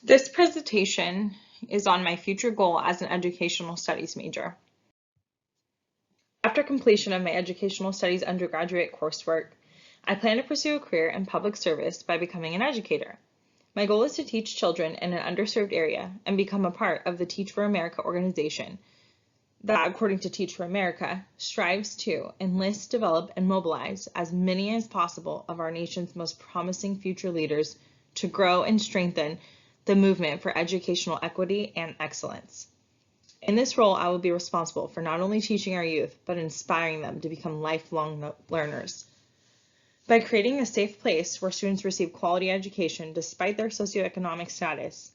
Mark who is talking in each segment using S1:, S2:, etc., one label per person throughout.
S1: This presentation is on my future goal as an educational studies major. After completion of my educational studies undergraduate coursework, I plan to pursue a career in public service by becoming an educator. My goal is to teach children in an underserved area and become a part of the Teach for America organization that, according to Teach for America, strives to enlist, develop, and mobilize as many as possible of our nation's most promising future leaders to grow and strengthen the movement for educational equity and excellence. In this role, I will be responsible for not only teaching our youth, but inspiring them to become lifelong learners. By creating a safe place where students receive quality education despite their socioeconomic status,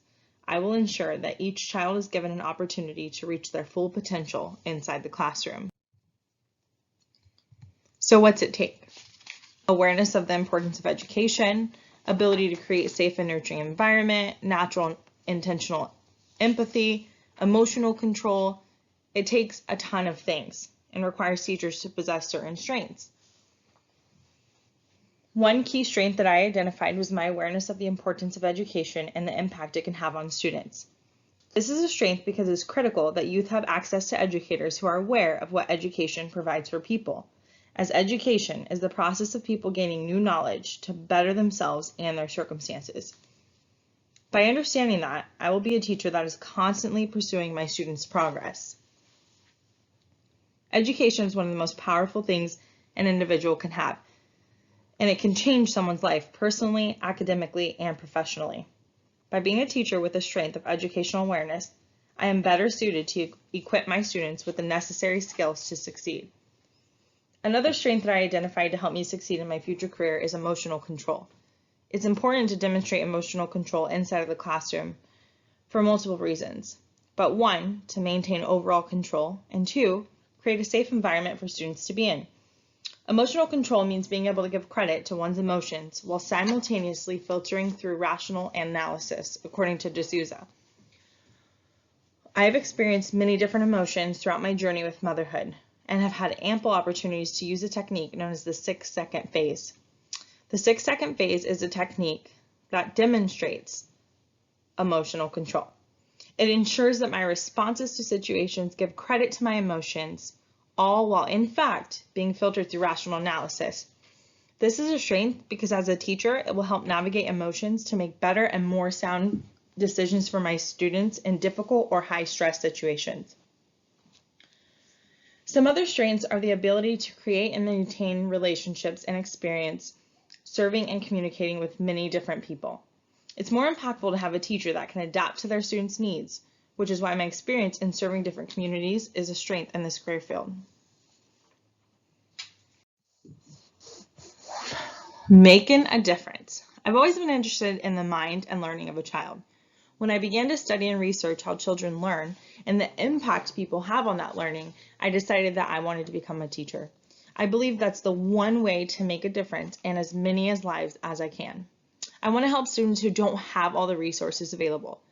S1: I will ensure that each child is given an opportunity to reach their full potential inside the classroom. So what's it take? Awareness of the importance of education, ability to create a safe and nurturing environment, natural and intentional empathy, emotional control. It takes a ton of things and requires teachers to possess certain strengths. One key strength that I identified was my awareness of the importance of education and the impact it can have on students. This is a strength because it's critical that youth have access to educators who are aware of what education provides for people, as education is the process of people gaining new knowledge to better themselves and their circumstances. By understanding that, I will be a teacher that is constantly pursuing my students' progress. Education is one of the most powerful things an individual can have, and it can change someone's life personally, academically, and professionally. By being a teacher with a strength of educational awareness, I am better suited to equip my students with the necessary skills to succeed. Another strength that I identified to help me succeed in my future career is emotional control. It's important to demonstrate emotional control inside of the classroom for multiple reasons. But one, to maintain overall control, and two, create a safe environment for students to be in. Emotional control means being able to give credit to one's emotions while simultaneously filtering through rational analysis, according to D'Souza. I have experienced many different emotions throughout my journey with motherhood and have had ample opportunities to use a technique known as the 6-second phase. The 6-second phase is a technique that demonstrates emotional control. It ensures that my responses to situations give credit to my emotions, all while in fact being filtered through rational analysis. This is a strength because as a teacher, it will help navigate emotions to make better and more sound decisions for my students in difficult or high stress situations. Some other strengths are the ability to create and maintain relationships and experience serving and communicating with many different people. It's more impactful to have a teacher that can adapt to their students' needs, which is why my experience in serving different communities is a strength in this career field. Making a difference. I've always been interested in the mind and learning of a child. When I began to study and research how children learn and the impact people have on that learning, I decided that I wanted to become a teacher. I believe that's the one way to make a difference in as many lives as I can. I want to help students who don't have all the resources available.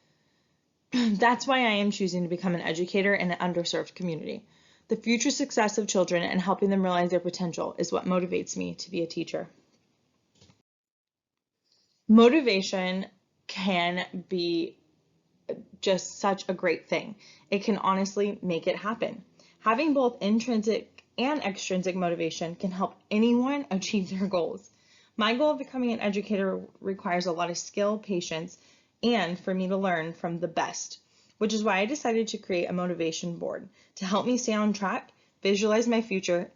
S1: That's why I am choosing to become an educator in an underserved community. The future success of children and helping them realize their potential is what motivates me to be a teacher. Motivation can be just such a great thing. It can honestly make it happen. Having both intrinsic and extrinsic motivation can help anyone achieve their goals. My goal of becoming an educator requires a lot of skill, patience, and for me to learn from the best, which is why I decided to create a motivation board to help me stay on track, visualize my future,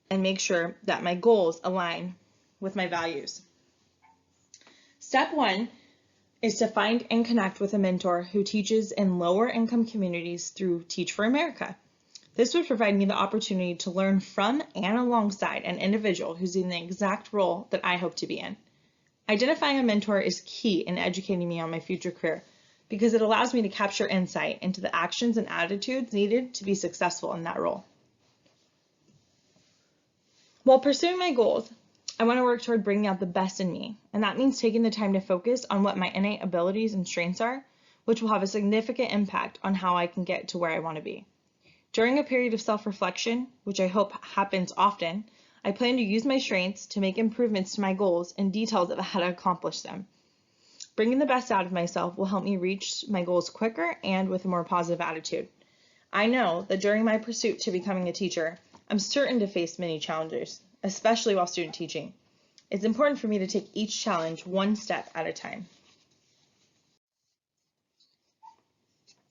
S1: and make sure that my goals align with my values. Step 1 is to find and connect with a mentor who teaches in lower income communities through Teach for America. This would provide me the opportunity to learn from and alongside an individual who's in the exact role that I hope to be in. Identifying a mentor is key in educating me on my future career because it allows me to capture insight into the actions and attitudes needed to be successful in that role. While pursuing my goals, I want to work toward bringing out the best in me, and that means taking the time to focus on what my innate abilities and strengths are, which will have a significant impact on how I can get to where I want to be. During a period of self-reflection, which I hope happens often, I plan to use my strengths to make improvements to my goals and details of how to accomplish them. Bringing the best out of myself will help me reach my goals quicker and with a more positive attitude. I know that during my pursuit to becoming a teacher, I'm certain to face many challenges, especially while student teaching. It's important for me to take each challenge one step at a time.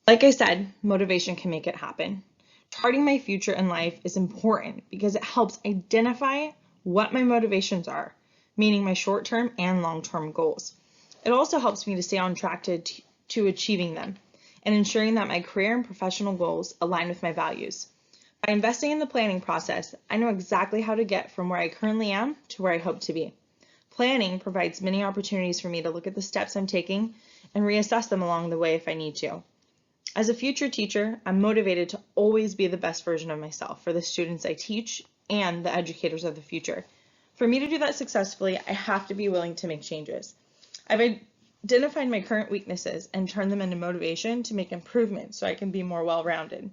S1: Like I said, motivation can make it happen. Charting my future in life is important because it helps identify what my motivations are, meaning my short-term and long-term goals. It also helps me to stay on track to achieving them and ensuring that my career and professional goals align with my values. By investing in the planning process, I know exactly how to get from where I currently am to where I hope to be. Planning provides many opportunities for me to look at the steps I'm taking and reassess them along the way if I need to. As a future teacher, I'm motivated to always be the best version of myself for the students I teach and the educators of the future. For me to do that successfully, I have to be willing to make changes. I've identified my current weaknesses and turned them into motivation to make improvements so I can be more well-rounded.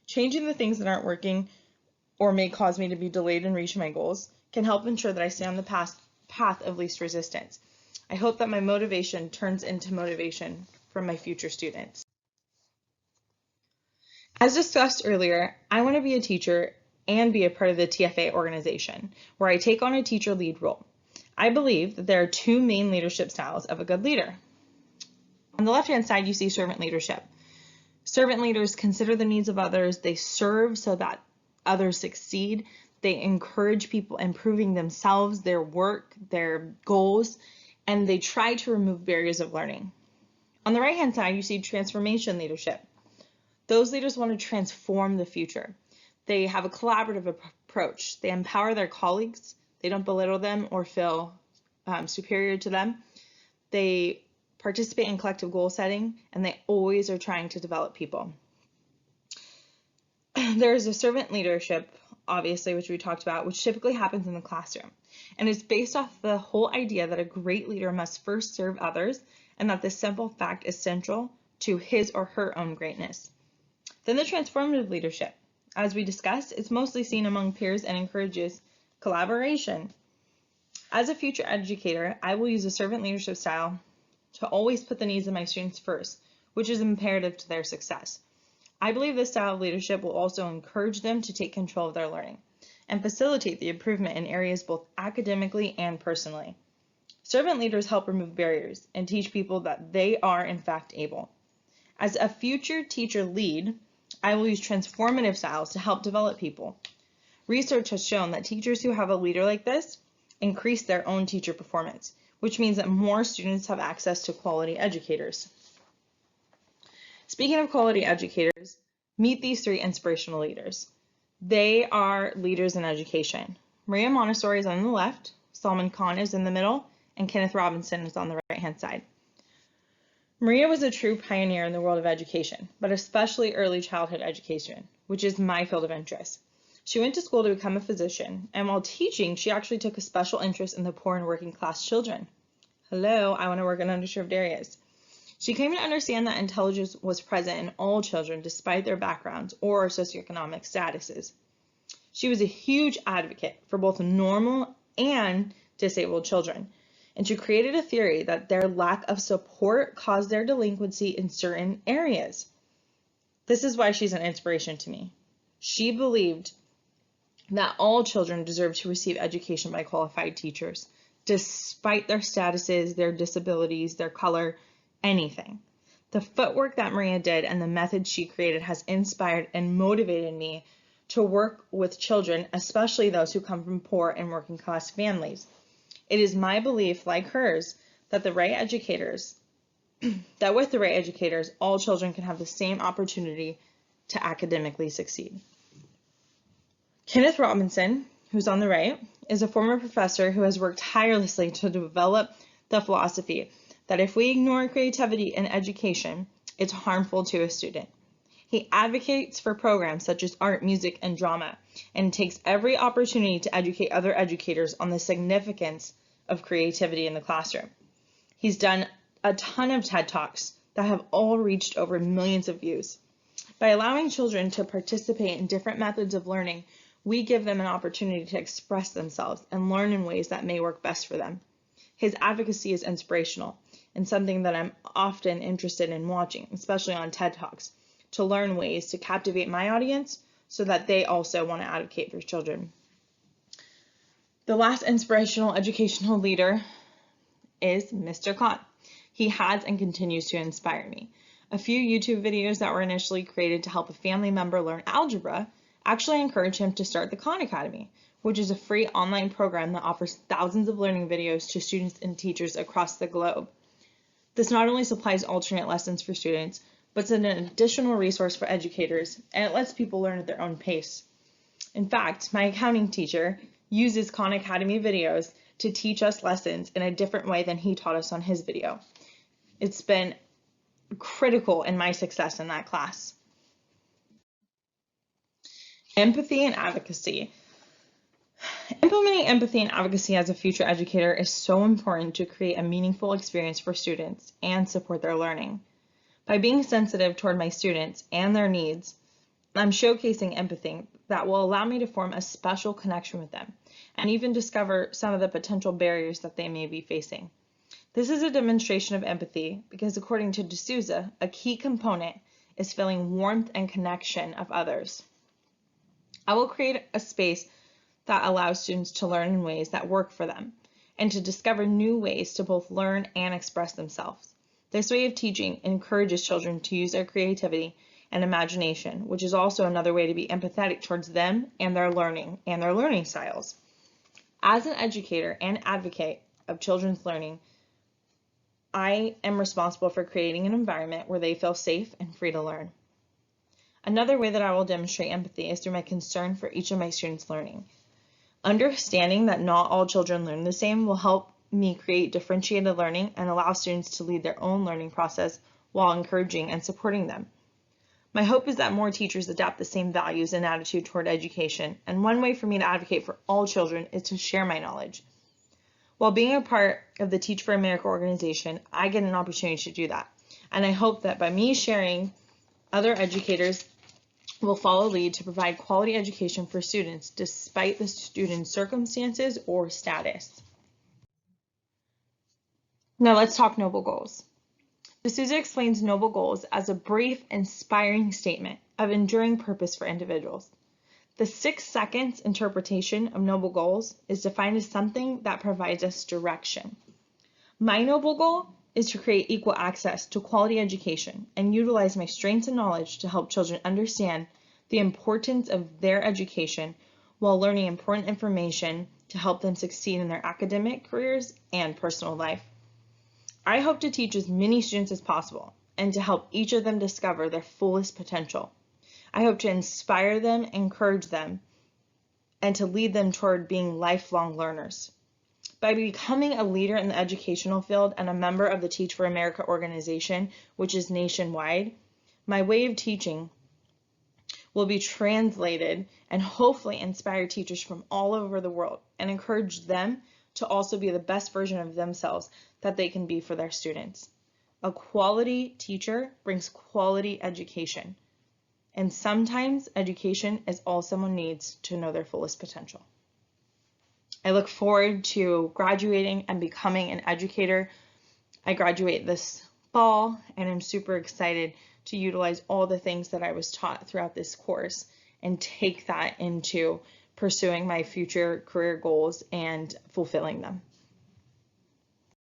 S1: Changing the things that aren't working or may cause me to be delayed in reaching my goals can help ensure that I stay on the path of least resistance. I hope that my motivation turns into motivation from my future students. As discussed earlier, I want to be a teacher and be a part of the TFA organization, where I take on a teacher lead role. I believe that there are two main leadership styles of a good leader. On the left-hand side, you see servant leadership. Servant leaders consider the needs of others, they serve so that others succeed, they encourage people improving themselves, their work, their goals, and they try to remove barriers of learning. On the right-hand side, you see transformation leadership. Those leaders want to transform the future. They have a collaborative approach. They empower their colleagues. They don't belittle them or feel superior to them. They participate in collective goal setting, and they always are trying to develop people. There's a servant leadership, obviously, which we talked about, which typically happens in the classroom. And it's based off the whole idea that a great leader must first serve others, and that this simple fact is central to his or her own greatness. Then the transformative leadership. As we discussed, it's mostly seen among peers and encourages collaboration. As a future educator, I will use a servant leadership style to always put the needs of my students first, which is imperative to their success. I believe this style of leadership will also encourage them to take control of their learning and facilitate the improvement in areas both academically and personally. Servant leaders help remove barriers and teach people that they are in fact able. As a future teacher lead, I will use transformative styles to help develop people. Research has shown that teachers who have a leader like this increase their own teacher performance, which means that more students have access to quality educators. Speaking of quality educators, meet these three inspirational leaders. They are leaders in education. Maria Montessori is on the left, Salman Khan is in the middle, and Kenneth Robinson is on the right-hand side. Maria was a true pioneer in the world of education, but especially early childhood education, which is my field of interest. She went to school to become a physician, and while teaching, she actually took a special interest in the poor and working class children. Hello, I want to work in underserved areas. She came to understand that intelligence was present in all children despite their backgrounds or socioeconomic statuses. She was a huge advocate for both normal and disabled children, and she created a theory that their lack of support caused their delinquency in certain areas. This is why she's an inspiration to me. She believed that all children deserve to receive education by qualified teachers, despite their statuses, their disabilities, their color, anything. The footwork that Maria did and the methods she created has inspired and motivated me to work with children, especially those who come from poor and working class families. It is my belief, like hers, that with the right educators, all children can have the same opportunity to academically succeed. Kenneth Robinson, who's on the right, is a former professor who has worked tirelessly to develop the philosophy that if we ignore creativity in education, it's harmful to a student. He advocates for programs such as art, music, and drama, and takes every opportunity to educate other educators on the significance of creativity in the classroom. He's done a ton of TED Talks that have all reached over millions of views. By allowing children to participate in different methods of learning, we give them an opportunity to express themselves and learn in ways that may work best for them. His advocacy is inspirational. and something that I'm often interested in watching, especially on TED Talks, to learn ways to captivate my audience so that they also want to advocate for children. The last inspirational educational leader is Mr. Khan. He has and continues to inspire me. A few YouTube videos that were initially created to help a family member learn algebra actually encouraged him to start the Khan Academy, which is a free online program that offers thousands of learning videos to students and teachers across the globe. This not only supplies alternate lessons for students, but it's an additional resource for educators, and it lets people learn at their own pace. In fact, my accounting teacher uses Khan Academy videos to teach us lessons in a different way than he taught us on his video. It's been critical in my success in that class. Empathy and advocacy. Implementing empathy and advocacy as a future educator is so important to create a meaningful experience for students and support their learning. By being sensitive toward my students and their needs, I'm showcasing empathy that will allow me to form a special connection with them and even discover some of the potential barriers that they may be facing. This is a demonstration of empathy because, according to D'Souza, a key component is feeling warmth and connection of others. I will create a space that allows students to learn in ways that work for them and to discover new ways to both learn and express themselves. This way of teaching encourages children to use their creativity and imagination, which is also another way to be empathetic towards them and their learning styles. As an educator and advocate of children's learning, I am responsible for creating an environment where they feel safe and free to learn. Another way that I will demonstrate empathy is through my concern for each of my students' learning. Understanding that not all children learn the same will help me create differentiated learning and allow students to lead their own learning process while encouraging and supporting them. My hope is that more teachers adapt the same values and attitude toward education, and one way for me to advocate for all children is to share my knowledge. While being a part of the Teach for America organization, I get an opportunity to do that, and I hope that by me sharing, other educators will follow lead to provide quality education for students despite the student's circumstances or status. Now let's talk noble goals. D'Souza explains noble goals as a brief, inspiring statement of enduring purpose for individuals. The 6 seconds interpretation of noble goals is defined as something that provides us direction. My noble goal is to create equal access to quality education and utilize my strengths and knowledge to help children understand the importance of their education while learning important information to help them succeed in their academic careers and personal life. I hope to teach as many students as possible and to help each of them discover their fullest potential. I hope to inspire them, encourage them, and to lead them toward being lifelong learners. By becoming a leader in the educational field and a member of the Teach for America organization, which is nationwide, my way of teaching will be translated and hopefully inspire teachers from all over the world and encourage them to also be the best version of themselves that they can be for their students. A quality teacher brings quality education, and sometimes education is all someone needs to know their fullest potential. I look forward to graduating and becoming an educator. I graduate this fall, and I'm super excited to utilize all the things that I was taught throughout this course and take that into pursuing my future career goals and fulfilling them.